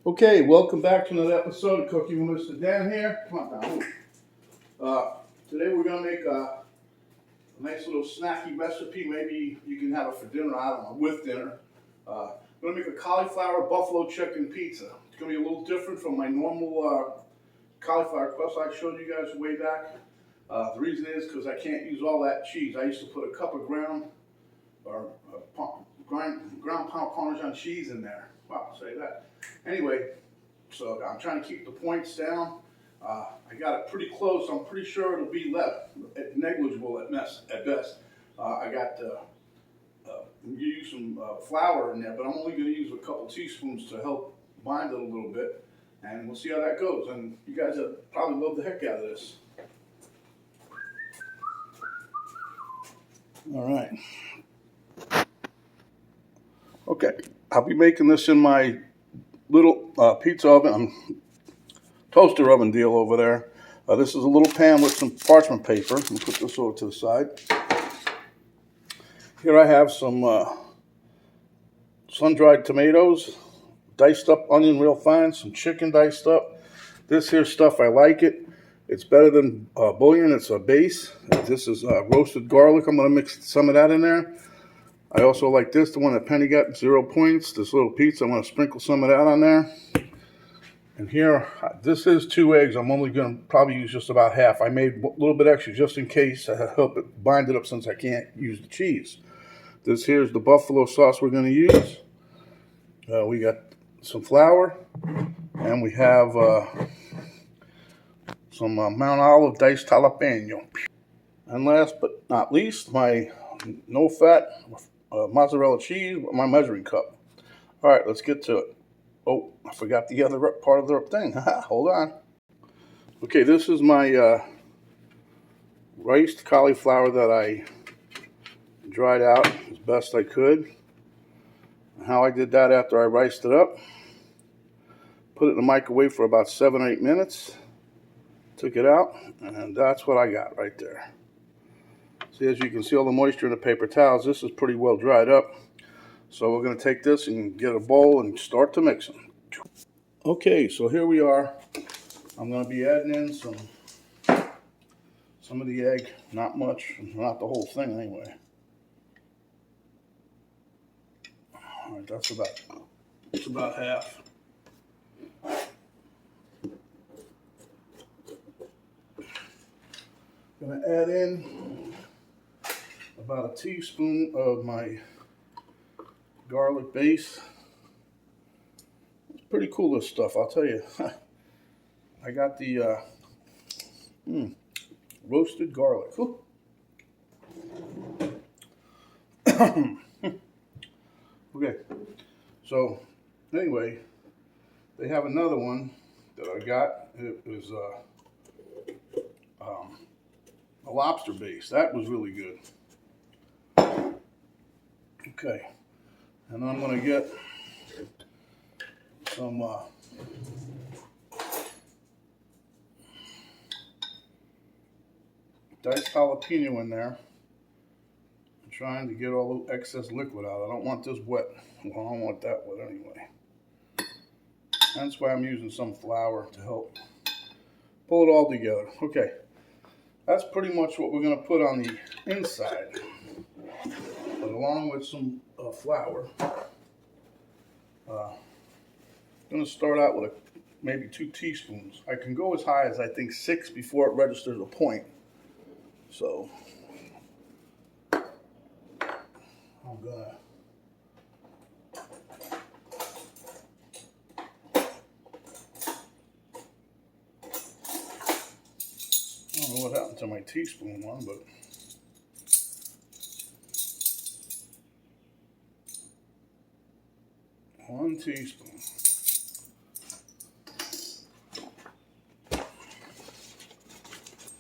Okay, welcome back to another episode of Cooking with Mr. Dan here. Come on down. Today we're going to make a nice little snacky recipe. Maybe you can have it for dinner, I don't know, with dinner. I'm going to make a cauliflower buffalo chicken pizza. It's going to be a little different from my normal cauliflower crust I showed you guys way back. The reason is because I can't use all that cheese. I used to put a cup of ground pound Parmesan cheese in there. Wow, say that. Anyway, so I'm trying to keep the points down. I got it pretty close. I'm pretty sure it'll be negligible at best. I got use some flour in there, but I'm only going to use a couple teaspoons to help bind it a little bit, and we'll see how that goes. And you guys have probably loved the heck out of this. All right. Okay, I'll be making this in my little pizza oven, toaster oven deal over there. This is a little pan with some parchment paper. Let me put this over to the side. Here I have some sun-dried tomatoes, diced up onion real fine, some chicken diced up. This here stuff, I like it. It's better than bouillon. It's a base. This is roasted garlic. I'm going to mix some of that in there. I also like this, the one that Penny got, 0 points. This little pizza, I'm going to sprinkle some of that on there. And here, this is 2 eggs. I'm only going to probably use just about half. I made a little bit extra just in case to help it bind it up since I can't use the cheese. This here is the buffalo sauce we're going to use. We got some flour, and we have some Mt Olive diced jalapeno. And last but not least, my no-fat mozzarella cheese with my measuring cup. All right, let's get to it. Oh, I forgot the other part of the thing. Hold on. Okay, this is my riced cauliflower that I dried out as best I could. And how I did that after I riced it up. Put it in the microwave for about 7 or 8 minutes. Took it out, and that's what I got right there. See, as you can see all the moisture in the paper towels, this is pretty well dried up. So we're going to take this and get a bowl and start to mix them. Okay, so here we are. I'm going to be adding in some of the egg. Not much, not the whole thing anyway. All right, that's about half. Going to add in about a teaspoon of my garlic base. It's pretty cool, this stuff, I'll tell you. I got the roasted garlic. Okay, so anyway, they have another one that I got. It was a lobster base. That was really good. Okay, and I'm going to get some diced jalapeno in there. I'm trying to get all the excess liquid out. I don't want this wet. Well, I don't want that wet anyway. That's why I'm using some flour to help pull it all together. Okay, that's pretty much what we're going to put on the inside. But along with some flour, I'm going to start out with maybe 2 teaspoons. I can go as high as I think 6 before it registers a point. So I'm gonna I don't know what happened to my teaspoon one, but one teaspoon.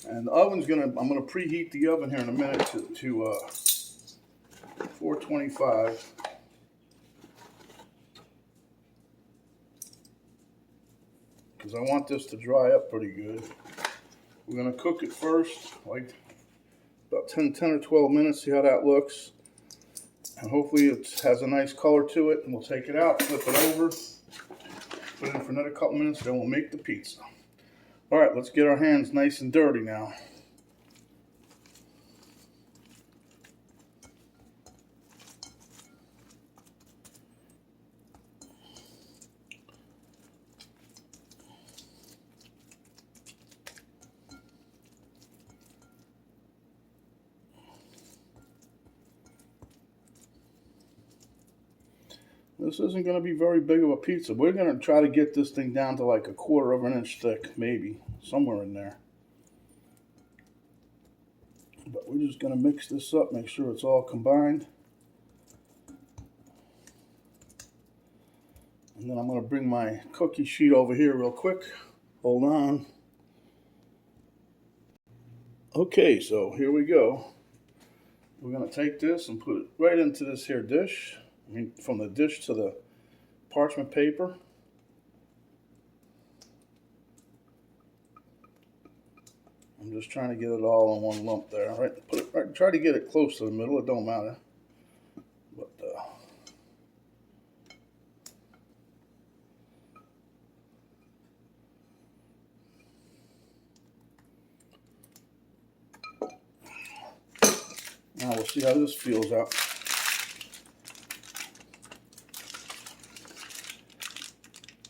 And the oven's I'm gonna preheat the oven here in a minute to 425. Because I want this to dry up pretty good. We're gonna cook it first, like about 10 or 12 minutes, see how that looks. And hopefully it has a nice color to it, and we'll take it out, flip it over. Put it in for another couple minutes, then we'll make the pizza. All right, let's get our hands nice and dirty now. This isn't going to be very big of a pizza. We're going to try to get this thing down to like 1/4 of an inch thick, maybe, somewhere in there. But we're just going to mix this up, make sure it's all combined. And then I'm going to bring my cookie sheet over here real quick. Hold on. Okay, so here we go. We're going to take this and put it right into this here dish. I mean, from the dish to the parchment paper. I'm just trying to get it all in one lump there. Right, put it right, try to get it close to the middle. It don't matter. But now we'll see how this feels out.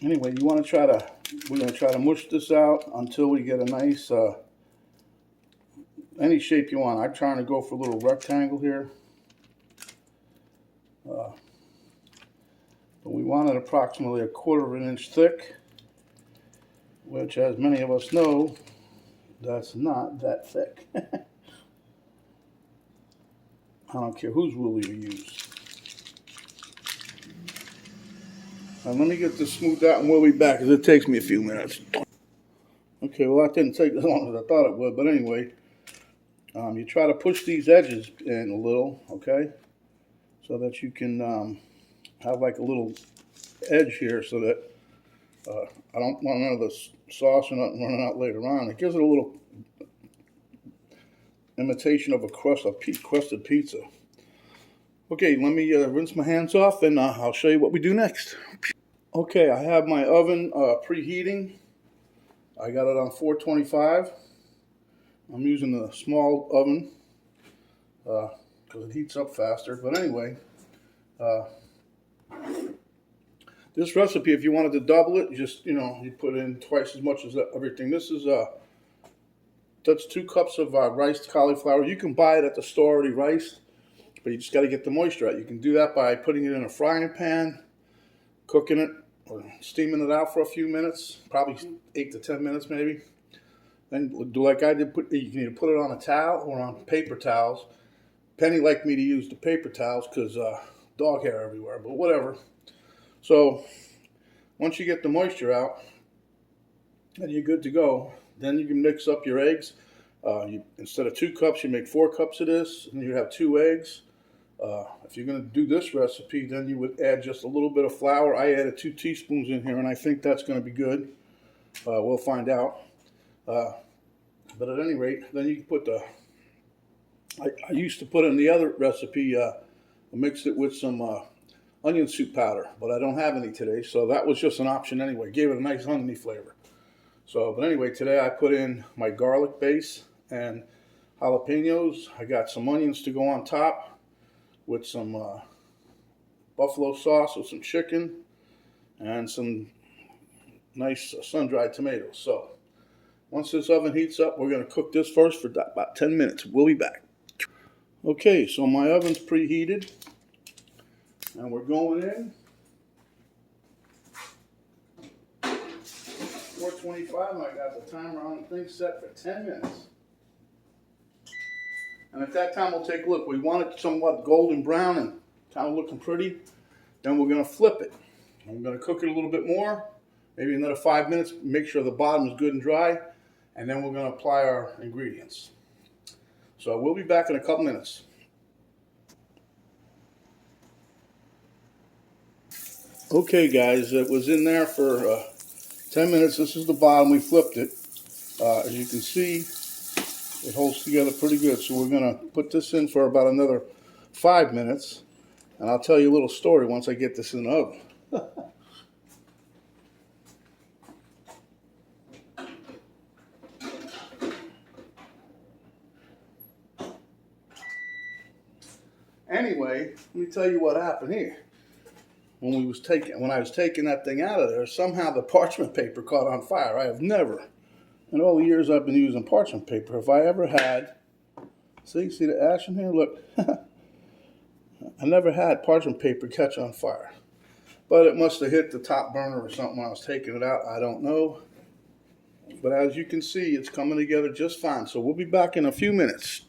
Anyway, we're going to try to mush this out until we get a nice, any shape you want. I'm trying to go for a little rectangle here. But we want it approximately 1/4 of an inch thick, which, as many of us know, that's not that thick. I don't care whose rule you use. Now let me get this smoothed out and we'll be back because it takes me a few minutes. Okay, well that didn't take as long as I thought it would, but anyway, you try to push these edges in a little, okay, so that you can have like a little edge here so that I don't want none of the sauce or nothing running out later on. It gives it a little imitation of a crusted pizza. Okay, let me rinse my hands off and I'll show you what we do next. Okay, I have my oven preheating. I got it on 425. I'm using the small oven because it heats up faster. But anyway, this recipe, if you wanted to double it, just, you put in twice as much as everything. This is that's 2 cups of riced cauliflower. You can buy it at the store already riced, but you just got to get the moisture out. You can do that by putting it in a frying pan, cooking it or steaming it out for a few minutes, probably 8 to 10 minutes maybe. Then do like I did. You can either put it on a towel or on paper towels. Penny liked me to use the paper towels because dog hair everywhere, but whatever. So once you get the moisture out, then you're good to go. Then you can mix up your eggs. Instead of 2 cups, you make 4 cups of this, and you have 2 eggs. If you're going to do this recipe, then you would add just a little bit of flour. I added 2 teaspoons in here, and I think that's going to be good. We'll find out. But at any rate, then you can put the... I used to put in the other recipe, I mixed it with some onion soup powder, but I don't have any today, so that was just an option anyway. Gave it a nice oniony flavor. So, but anyway, today I put in my garlic base and jalapenos. I got some onions to go on top with some buffalo sauce with some chicken and some nice sun-dried tomatoes. So, once this oven heats up, we're going to cook this first for about 10 minutes. We'll be back. Okay, so my oven's preheated, and we're going in. 425, and I got the timer on the thing set for 10 minutes. And at that time, we'll take a look. We want it somewhat golden brown and kind of looking pretty. Then we're going to flip it. I'm going to cook it a little bit more, maybe another 5 minutes, make sure the bottom is good and dry, and then we're going to apply our ingredients. So we'll be back in a couple minutes. Okay, guys, it was in there for 10 minutes. This is the bottom. We flipped it. As you can see, it holds together pretty good. So we're going to put this in for about another 5 minutes. And I'll tell you a little story once I get this in the oven. Anyway, let me tell you what happened here. When I was taking that thing out of there, somehow the parchment paper caught on fire. I have never, in all the years I've been using parchment paper, have I ever had, see the ash in here? Look, I never had parchment paper catch on fire. But it must have hit the top burner or something when I was taking it out. I don't know. But as you can see, it's coming together just fine. So we'll be back in a few minutes.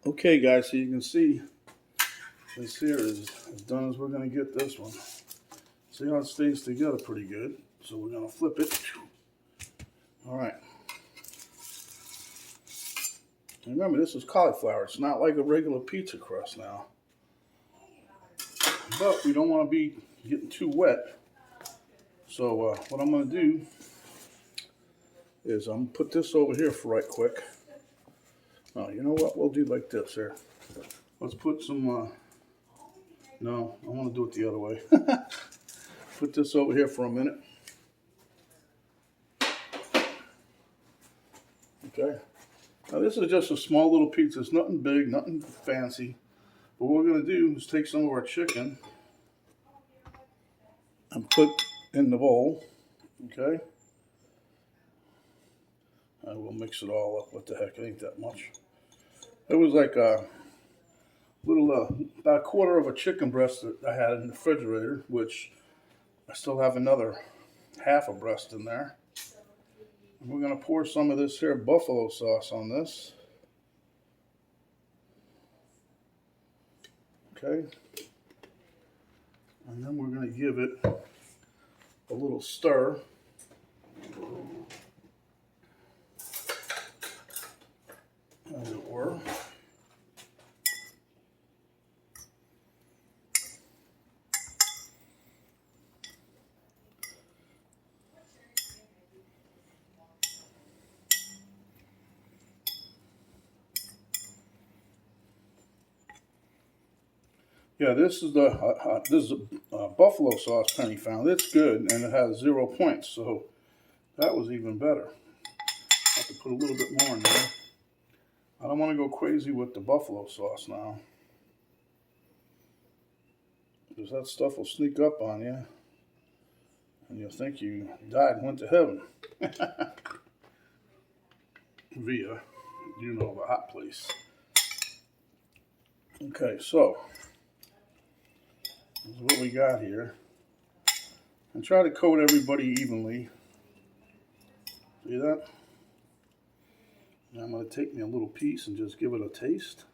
Okay, guys, so you can see this here is as done as we're going to get this one. See how it stays together pretty good. So we're going to flip it. All right. And remember, this is cauliflower. It's not like a regular pizza crust now. But we don't want to be getting too wet. So what I'm going to do is I'm going to put this over here for right quick. Oh, you know what? We'll do like this here. Let's put some, no, I want to do it the other way. Put this over here for a minute. Okay. Now this is just a small little pizza. It's nothing big, nothing fancy. But what we're going to do is take some of our chicken and put in the bowl. Okay. And we'll mix it all up. What the heck? It ain't that much. It was like a little, about a quarter of a chicken breast that I had in the refrigerator, which I still have another half a breast in there. And we're going to pour some of this here buffalo sauce on this. Okay. And then we're going to give it a little stir. As it were. Yeah, this is buffalo sauce Penny found. It's good and it has 0 points, so that was even better. I have to put a little bit more in there. I don't want to go crazy with the buffalo sauce now, because that stuff will sneak up on you and you'll think you died and went to heaven. Via, you know, the hot place. Okay, so this is what we got here. And try to coat everybody evenly. See that? Now I'm going to take me a little piece and just give it a taste.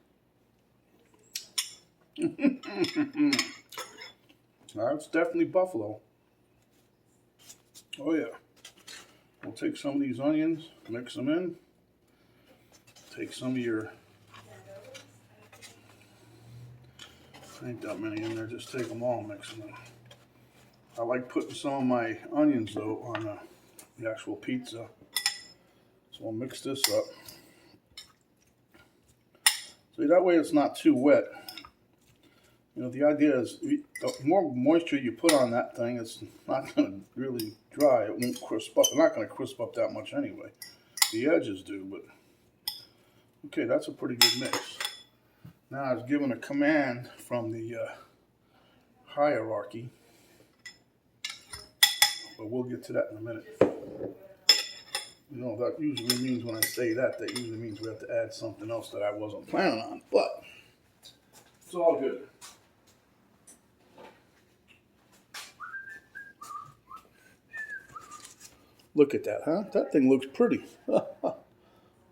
Now, it's definitely buffalo. Oh yeah. We'll take some of these onions, mix them in. Take some of your, ain't that many in there, just take them all and mix them in. I like putting some of my onions though on the actual pizza. So I'll mix this up. See, that way it's not too wet. You know, the idea is the more moisture you put on that thing, it's not going to really dry. It won't crisp up. It's not going to crisp up that much anyway. The edges do, but okay, that's a pretty good mix. Now I was given a command from the hierarchy, but we'll get to that in a minute. You know, that usually means when I say that, that usually means we have to add something else that I wasn't planning on, but it's all good. Look at that, huh? That thing looks pretty.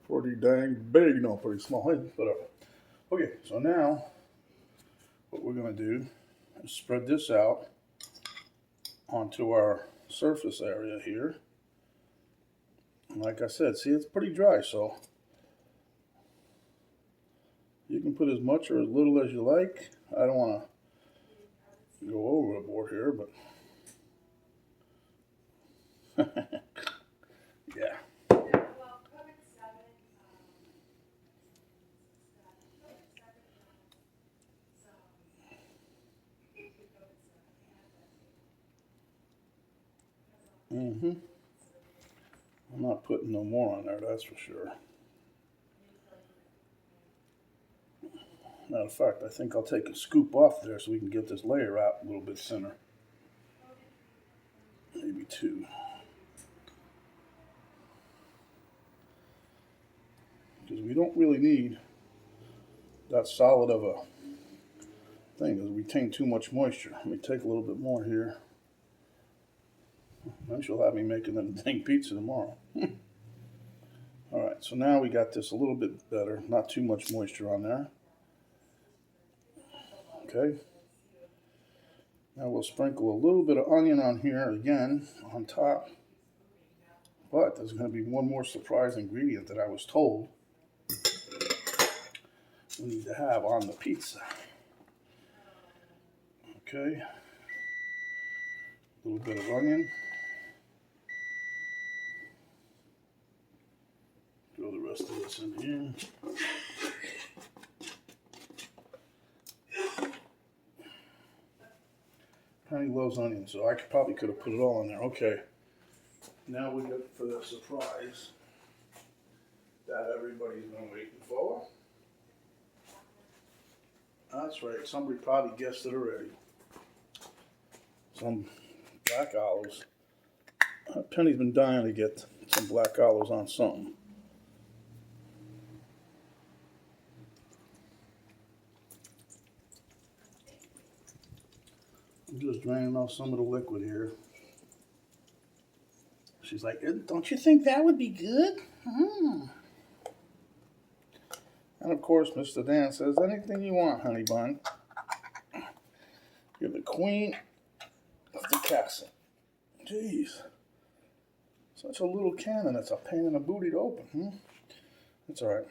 Pretty dang big, no, pretty small, whatever. Okay, so now what we're going to do is spread this out onto our surface area here. And like I said, see, it's pretty dry, so you can put as much or as little as you like. I don't want to go overboard here, but yeah. I'm not putting no more on there, that's for sure. Matter of fact, I think I'll take a scoop off there so we can get this layer out a little bit thinner. Maybe 2. Because we don't really need that solid of a thing, because we retain too much moisture. Let me take a little bit more here. Then she'll have me making that dang pizza tomorrow. Alright, so now we got this a little bit better. Not too much moisture on there. Okay. Now we'll sprinkle a little bit of onion on here again, on top. But there's going to be one more surprise ingredient that I was told we need to have on the pizza. Okay. A little bit of onion. Throw the rest of this in here. Penny loves onion, so I probably could have put it all in there. Okay. Now we get for the surprise that everybody's been waiting for. That's right. Somebody probably guessed it already. Some black olives. Penny's been dying to get some black olives on something. I'm just draining off some of the liquid here. She's like, don't you think that would be good? And of course, Mr. Dan says, anything you want, honey bun. You're the queen of the castle. Jeez. Such a little cannon. It's a pain in the booty to open. It's all right.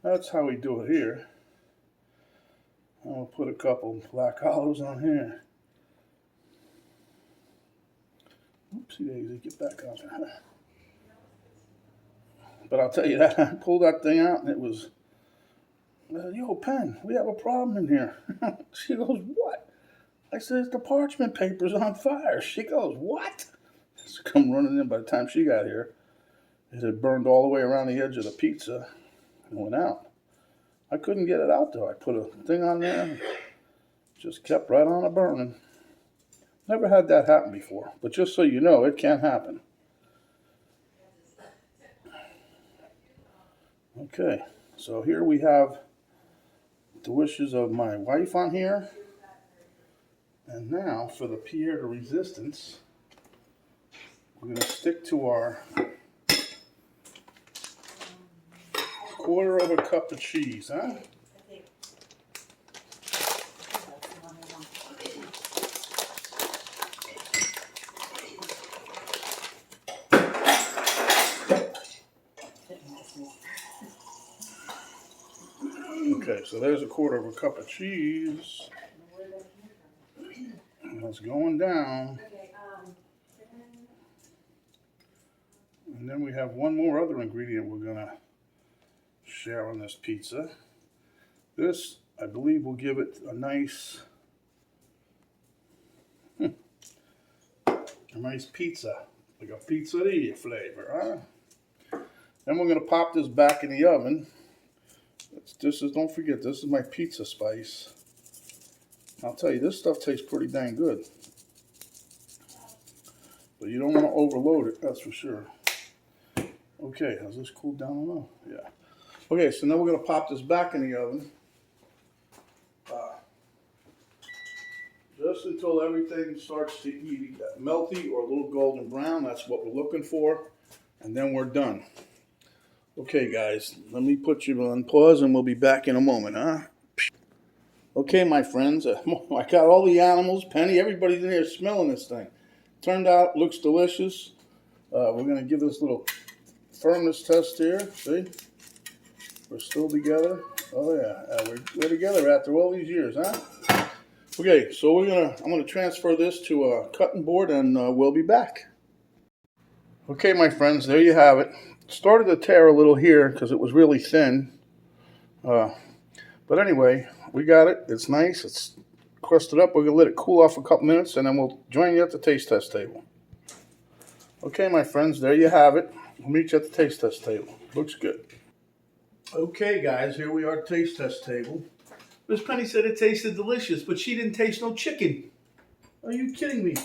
That's how we do it here. I'll put a couple black olives on here. Oopsie daisy, get back on there. But I'll tell you that, I pulled that thing out and it was, yo, Pen, we have a problem in here. She goes, what? I said, the parchment paper's on fire. She goes, what? She come running in. By the time she got here, it had burned all the way around the edge of the pizza and went out. I couldn't get it out though. I put a thing on there and just kept right on burning. Never had that happen before, but just so you know, it can happen. Okay, so here we have the wishes of my wife on here. And now for the Pierre de Resistance, we're going to stick to our 1/4 cup of cheese, huh? Okay, so there's 1/4 cup of cheese. And it's going down. And then we have one more other ingredient we're going to share on this pizza. This, I believe, will give it a nice pizza, like a pizzeria flavor, huh? Then we're going to pop this back in the oven. Don't forget, this is my pizza spice. I'll tell you, this stuff tastes pretty dang good. But you don't want to overload it, that's for sure. Okay, has this cooled down enough? Yeah. Okay, so now we're going to pop this back in the oven. Just until everything starts to get melty or a little golden brown. That's what we're looking for. And then we're done. Okay, guys, let me put you on pause and we'll be back in a moment, huh? Okay, my friends, I got all the animals, Penny, everybody's in here smelling this thing. Turned out, looks delicious. We're going to give this little firmness test here. See? We're still together. Oh, yeah. We're together after all these years, huh? Okay, so I'm gonna transfer this to a cutting board and we'll be back. Okay, my friends, there you have it. Started to tear a little here because it was really thin. But anyway, we got it. It's nice. It's crusted up. We're going to let it cool off a couple minutes and then we'll join you at the taste test table. Okay, my friends, there you have it. We'll meet you at the taste test table. Looks good. Okay, guys, here we are at the taste test table. Miss Penny said it tasted delicious, but she didn't taste no chicken. Are you kidding me?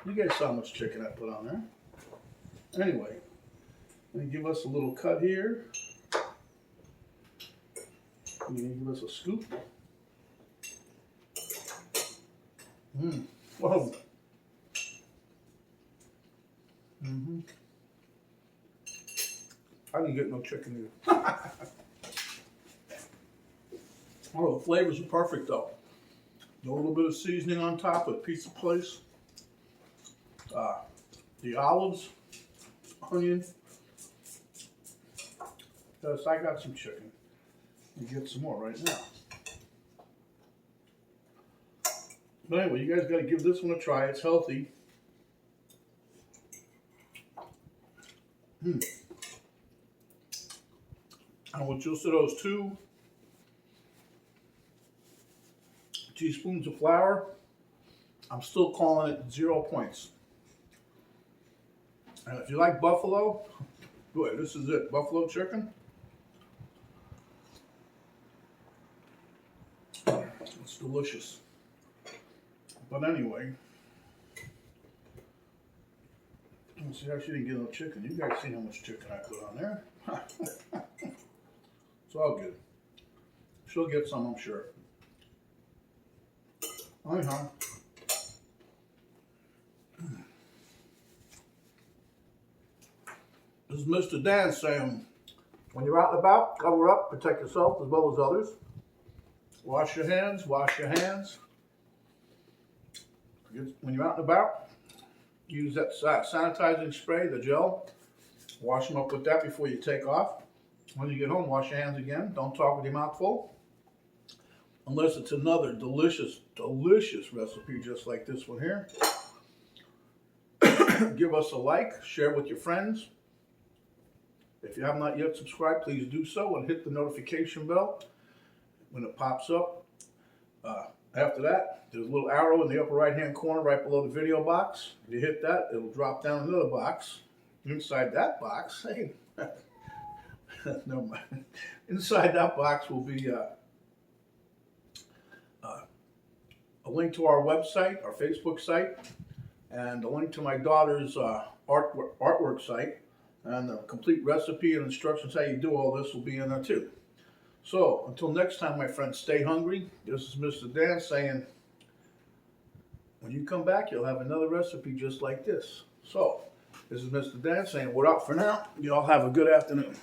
You guys saw how much chicken I put on there. Anyway, let me give us a little cut here. I'm going to give us a scoop. Whoa. I didn't get no chicken either. Oh, the flavors are perfect though. A little bit of seasoning on top of pizza place. The olives, onion. Yes, I got some chicken. I'll get some more right now. But anyway, you guys got to give this one a try. It's healthy. And with just those 2 teaspoons of flour, I'm still calling it 0 points. And if you like buffalo, good. This is it. Buffalo chicken. It's delicious. But anyway, let's see how she didn't get no chicken. You guys seen how much chicken I put on there? It's all good. She'll get some, I'm sure. Anyhow. This is Mr. Dan saying, when you're out and about, cover up, protect yourself as well as others. Wash your hands, wash your hands. When you're out and about, use that sanitizing spray, the gel. Wash them up with that before you take off. When you get home, wash your hands again. Don't talk with your mouth full. Unless it's another delicious, delicious recipe just like this one here. Give us a like, share with your friends. If you have not yet subscribed, please do so and hit the notification bell when it pops up. After that, there's a little arrow in the upper right hand corner right below the video box. If you hit that, it'll drop down another box. Inside that box, hey, no mind. Inside that box will be a link to our website, our Facebook site, and a link to my daughter's artwork site. And the complete recipe and instructions how you do all this will be in there too. So, until next time, my friends, stay hungry. This is Mr. Dan saying, when you come back, you'll have another recipe just like this. So, this is Mr. Dan saying, we're out for now. You all have a good afternoon.